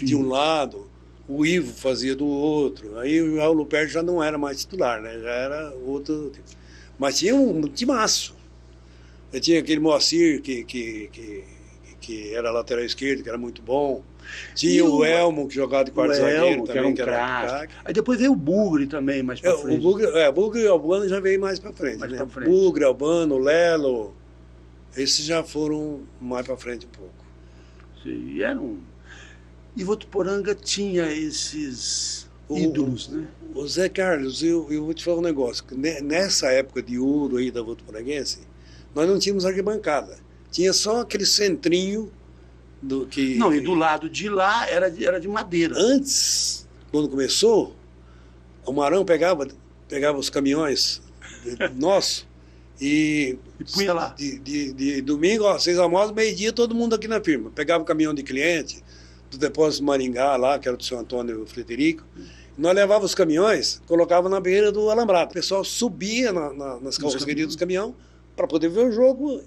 de um lado, o Ivo fazia do outro. Aí o Raul Luperto já não era mais titular, né? Já era outro. Mas tinha um timaço. Tinha aquele Moacir que era lateral esquerdo, que era muito bom. Tinha o Elmo, que jogava de quarto zagueiro também, que era craque. Aí depois veio o Bugre também, mais pra frente. O Bugre e o Albano já veio mais pra frente. Né? Bugre, Albano, Lelo, esses já foram mais pra frente um pouco. Sim, e Votuporanga tinha esses ídolos, né? O Zé Carlos, eu vou te falar um negócio. Nessa época de ouro aí da Votuporanguense, nós não tínhamos arquibancada. Tinha só aquele centrinho Não, e do lado de lá era de madeira. Antes, quando começou, o Marão pegava os caminhões nossos e punha lá. De domingo, 6h, meio-dia, todo mundo aqui na firma. Pegava o caminhão de cliente do depósito Maringá lá, que era do seu Antônio Frederico. Nós levávamos os caminhões, colocava na beira do alambrado. O pessoal subia nas carrocerias dos caminhões para poder ver o jogo,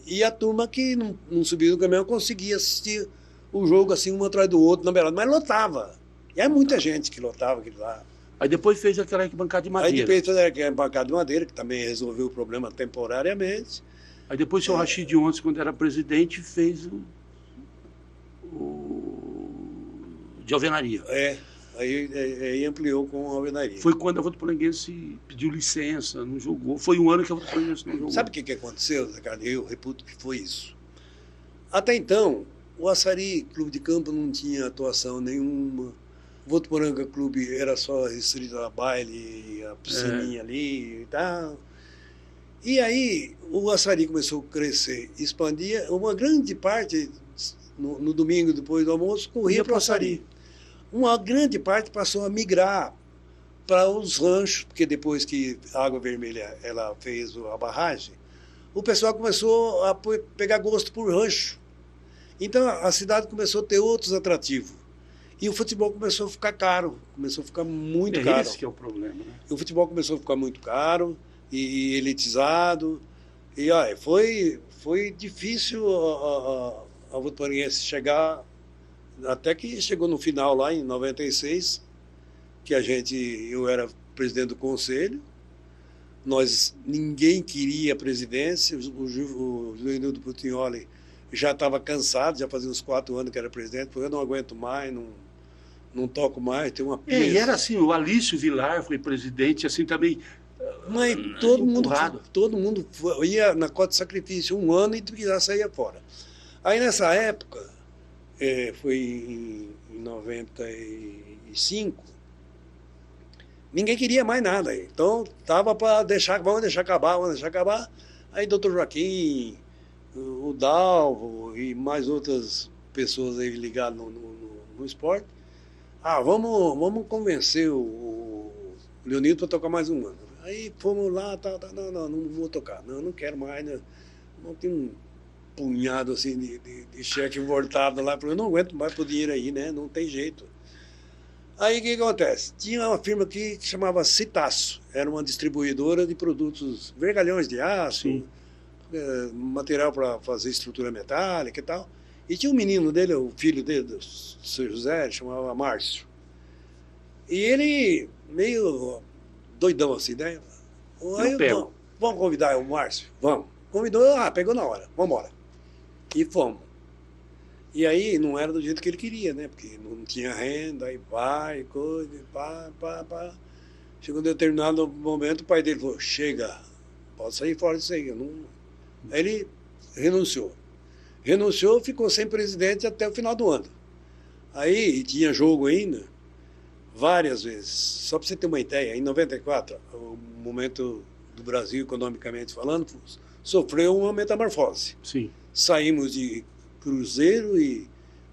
e a turma que não subia do caminhão conseguia assistir o jogo assim, um atrás do outro, na beirada, mas lotava. E é muita gente que lotava aquilo lá. Aí depois fez aquela arquibancada de madeira. Aí depois fez aquela arquibancada de madeira, que também resolveu o problema temporariamente. Aí depois o seu Rachid Ontes, quando era presidente, fez o de alvenaria. Aí ampliou com a alvenaria. Foi quando a Votuporanguense pediu licença, não jogou. Foi um ano que a Votuporanguense não jogou. Sabe o que aconteceu, Zé Carlos? Eu reputo que foi isso. Até então, o Açaí Clube de Campo não tinha atuação nenhuma. O Votuporanga Clube era só restrito a baile, a piscininha ali e tal. E aí o Açaí começou a crescer, expandia. Uma grande parte, no domingo, depois do almoço, corria para o Açaí. Uma grande parte passou a migrar para os ranchos, porque depois que a Água Vermelha ela fez a barragem, o pessoal começou a pegar gosto por rancho. Então a cidade começou a ter outros atrativos. E o futebol começou a ficar caro, começou a ficar muito caro. Esse que é o problema, né? O futebol começou a ficar muito caro e elitizado. E olha, foi difícil a Votuporanguense chegar, até que chegou no final lá em 96, que eu era presidente do conselho, ninguém queria a presidência, o Leonildo Putinholi já estava cansado, já fazia uns 4 anos que era presidente, porque eu não aguento mais, não toco mais, tem uma pia. E era assim, o Alício Vilar foi presidente, assim também. Mas todo mundo ia na cota de sacrifício 1 ano e já saía fora. Aí nessa época, foi em 95, ninguém queria mais nada. Então estava para vamos deixar acabar. Aí doutor Joaquim, o Dalvo e mais outras pessoas aí ligadas no esporte, vamos convencer o Leonildo para tocar mais 1 ano. Aí fomos lá, não vou tocar, não quero mais, não tem um punhado assim de cheque voltado lá, eu não aguento mais pro dinheiro aí, né? Não tem jeito. Aí o que acontece? Tinha uma firma aqui que chamava Citaço, era uma distribuidora de produtos, vergalhões de aço, material para fazer estrutura metálica e tal. E tinha um menino dele, o filho dele, do seu José, ele chamava Márcio. E ele, meio doidão assim, né? Aí, vamos convidar o Márcio? Vamos. Convidou, pegou na hora, vamos embora. E fomos. E aí não era do jeito que ele queria, né? Porque não tinha renda, aí vai, coisa, pá. Chegou um determinado momento, o pai dele falou, chega, pode sair fora disso aí. Aí ele renunciou. Ficou sem presidente até o final do ano. Aí tinha jogo ainda, várias vezes. Só para você ter uma ideia, em 94, o momento do Brasil, economicamente falando, sofreu uma metamorfose. Sim. Saímos de Cruzeiro e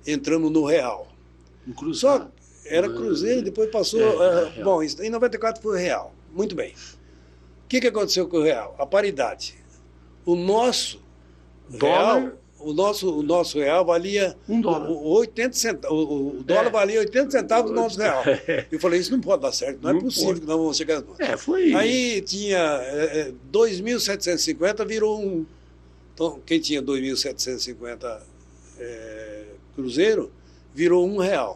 entramos no Real. No Cruzeiro? Só era Cruzeiro, depois passou... bom, em 94 foi o Real. Muito bem. O que aconteceu com o Real? A paridade. O nosso dólar... O nosso real valia $1. 80 centavos. O dólar valia 80 centavos do nosso real. Eu falei, isso não pode dar certo, não é possível que nós vamos chegar. Foi. Aí tinha 2.750, virou um. Então, quem tinha 2.750 cruzeiro, virou R$1,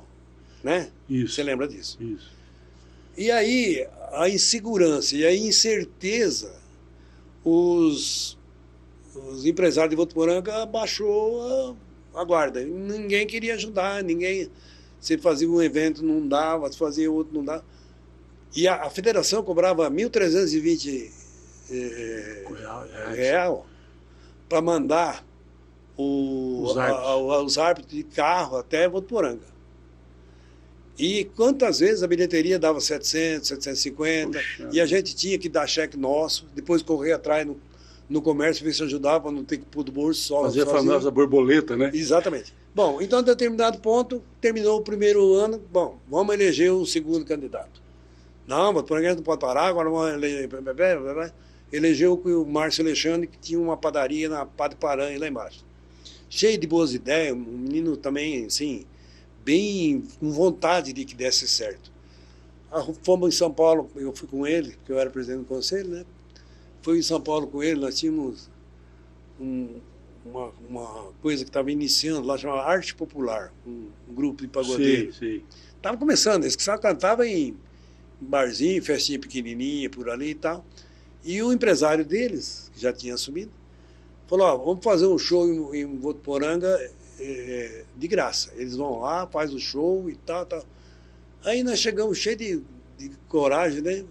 né? Isso. Você lembra disso? Isso. E aí, a insegurança e a incerteza, os empresários de Votuporanga baixou a guarda. Ninguém queria ajudar, se fazia um evento não dava, se fazia outro não dava. E a federação cobrava 1.320 real para mandar os árbitros de carro até Votuporanga. E quantas vezes a bilheteria dava 700, 750, e a gente tinha que dar cheque nosso, depois correr atrás no comércio, ver se ajudava para não ter que pôr do bolso só. Fazer a famosa borboleta, né? Exatamente. Bom, então, a determinado ponto, terminou o primeiro ano, bom, vamos eleger o segundo candidato. Não, mas por exemplo, não pode parar, agora vamos eleger. Elegeu o Márcio Alexandre, que tinha uma padaria na Padre Paranha, lá embaixo. Cheio de boas ideias, um menino também, assim, bem com vontade de que desse certo. Fomos em São Paulo, eu fui com ele, porque eu era presidente do conselho, né? Fui em São Paulo com ele, nós tínhamos uma coisa que estava iniciando lá, chamava Arte Popular, um grupo de pagodeiro. Sim. Estava começando, eles que só cantavam em barzinho, festinha pequenininha, por ali e tal. E o empresário deles, que já tinha assumido, falou, vamos fazer um show em Votuporanga de graça. Eles vão lá, faz o show e tal. Aí nós chegamos cheios de coragem, né?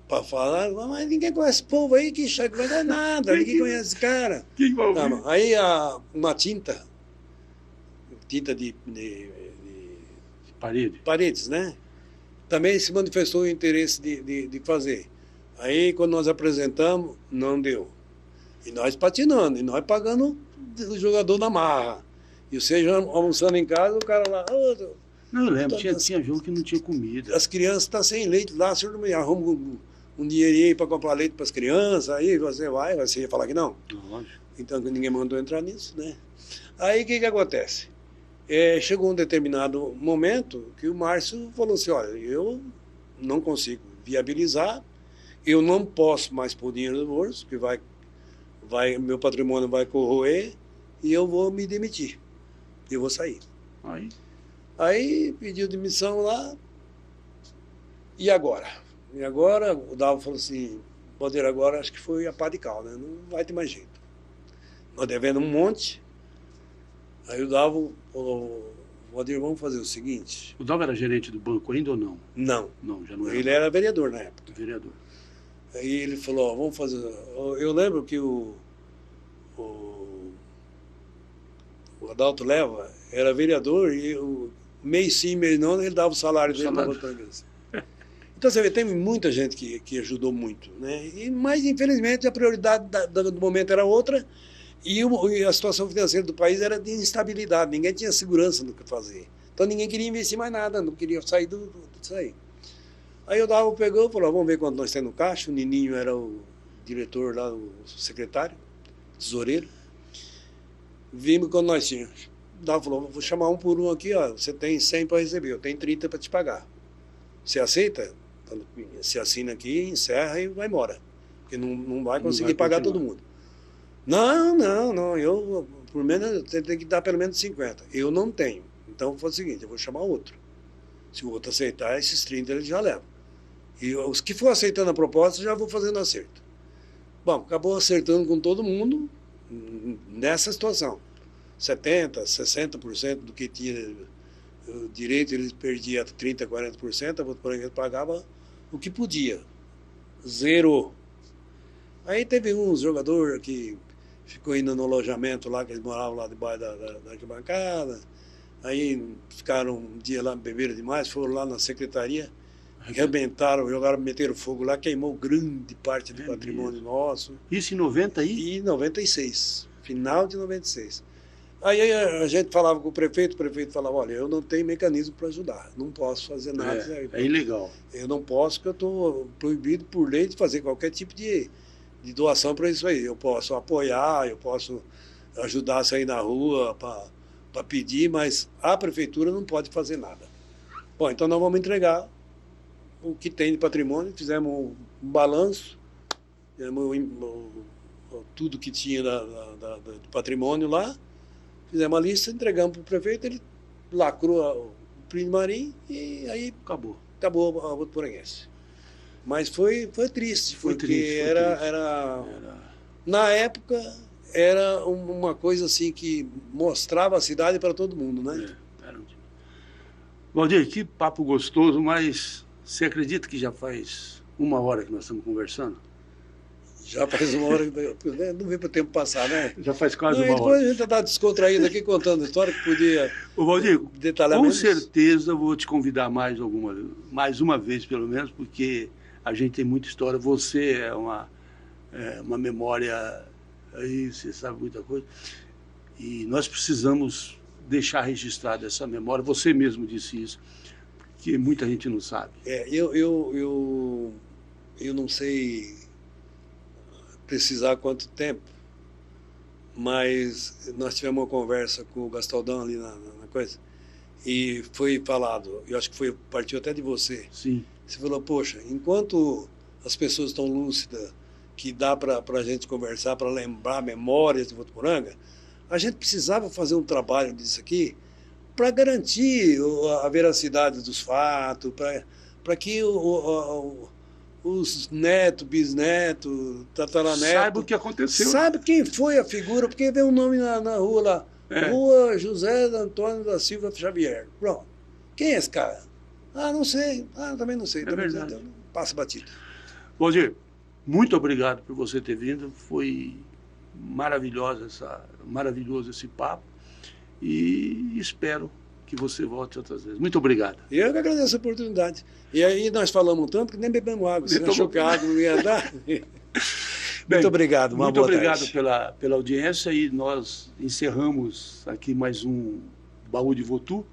Para falar, mas ninguém conhece esse povo aí que chega, não vai dar nada, ninguém conhece esse cara. Aí uma tinta de paredes, né? Também se manifestou o interesse de fazer. Aí, quando nós apresentamos, não deu. E nós patinando, e nós pagando o jogador na marra. E você já almoçando em casa, o cara lá... Oh, não, eu lembro, tinha jogo que não tinha comida. As crianças estão sem leite lá, o senhor não me arruma um dinheirinho para comprar leite para as crianças, aí você ia falar que não? Lógico. Então ninguém mandou entrar nisso, né? Aí o que acontece? Chegou um determinado momento que o Márcio falou assim, olha, eu não consigo viabilizar, eu não posso mais pôr dinheiro no bolso, que meu patrimônio vai corroer e eu vou me demitir. Eu vou sair. Aí pediu demissão lá. E agora? E agora o Davo falou assim, Valdir, agora acho que foi a pá de cal, né? Não vai ter mais jeito. Nós devendo um monte. Aí o Davo falou, Valdir, vamos fazer o seguinte. O Davo era gerente do banco ainda ou não? Não. Não, já não era. Ele era vereador na época. Vereador. Aí ele falou, vamos fazer... Eu lembro que o Adalto Leva era vereador e mês sim, mês não, ele dava o salário dele para botar a criança. Então você vê, tem muita gente que ajudou muito, né? Mas infelizmente a prioridade do momento era outra e a situação financeira do país era de instabilidade, ninguém tinha segurança no que fazer. Então ninguém queria investir mais nada, não queria sair disso aí. Aí o Davo pegou e falou, vamos ver quanto nós temos no caixa. O Nininho era o diretor lá, o secretário, tesoureiro. Vimos quando nós tínhamos. O Davo falou, vou chamar um por um aqui, ó, você tem 100 para receber, eu tenho 30 para te pagar. Você aceita? Você assina aqui, encerra e vai embora. Porque não vai conseguir pagar todo mundo. Não, eu por menos você tem que dar pelo menos 50. Eu não tenho. Então foi o seguinte, eu vou chamar outro. Se o outro aceitar, esses 30 ele já leva. E os que for aceitando a proposta, já vou fazendo acerto. Bom, acabou acertando com todo mundo nessa situação. 70%, 60% do que tinha direito, eles perdiam 30%, 40%, a Votoporanga pagava o que podia. Zerou. Aí teve um jogador que ficou indo no alojamento lá, que eles moravam lá debaixo da arquibancada. Aí ficaram um dia lá, beberam demais, foram lá na secretaria, arrebentaram, meteram fogo lá, queimou grande parte do patrimônio nosso. Isso em 90 aí? E em 96, final de 96. Aí a gente falava com o prefeito falava, olha, eu não tenho mecanismo para ajudar, não posso fazer nada. É ilegal. Eu não posso, porque eu estou proibido por lei de fazer qualquer tipo de doação para isso aí. Eu posso apoiar, eu posso ajudar a sair na rua para pedir, mas a prefeitura não pode fazer nada. Bom, então nós vamos entregar o que tem de patrimônio, fizemos um balanço, fizemos tudo que tinha do patrimônio lá, fizemos a lista, entregamos para o prefeito, ele lacrou o Primarim e aí acabou a Votoporanguense. Mas foi triste, porque era na época era uma coisa assim que mostrava a cidade para todo mundo, né? Valdir, que papo gostoso, mas você acredita que já faz 1 hora que nós estamos conversando? Já faz 1 hora, não vê para o tempo passar, né? Já faz quase 1 hora. Depois a gente está descontraído aqui contando história que podia detalhar menos. Com certeza vou te convidar mais uma vez pelo menos, porque a gente tem muita história. Você é uma memória, aí você sabe muita coisa. E nós precisamos deixar registrada essa memória. Você mesmo disse isso, porque muita gente não sabe. Eu não sei precisar quanto tempo, mas nós tivemos uma conversa com o Gastaldão ali na coisa, e foi falado, eu acho que partiu até de você. Sim. Você falou, poxa, enquanto as pessoas estão lúcidas, que dá para a gente conversar, para lembrar memórias de Votuporanga, a gente precisava fazer um trabalho disso aqui para garantir a veracidade dos fatos, para que os netos, bisnetos, tataranetos... Sabe o que aconteceu. Sabe quem foi a figura, porque vê um nome na rua lá, Rua José Antônio da Silva Xavier. Pronto. Quem é esse cara? Não sei. Também não sei. Verdade. Então, passa batido. Valdir, muito obrigado por você ter vindo. Foi maravilhoso esse papo. E espero que você volte outras vezes. Muito obrigado. Eu que agradeço a oportunidade. E aí nós falamos tanto que nem bebemos água. Você achou que a água não ia dar? Bem, muito obrigado, uma muito boa obrigado tarde. pela audiência e nós encerramos aqui mais um Baú de Votu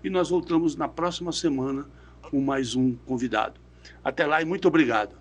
e nós voltamos na próxima semana com mais um convidado. Até lá e muito obrigado.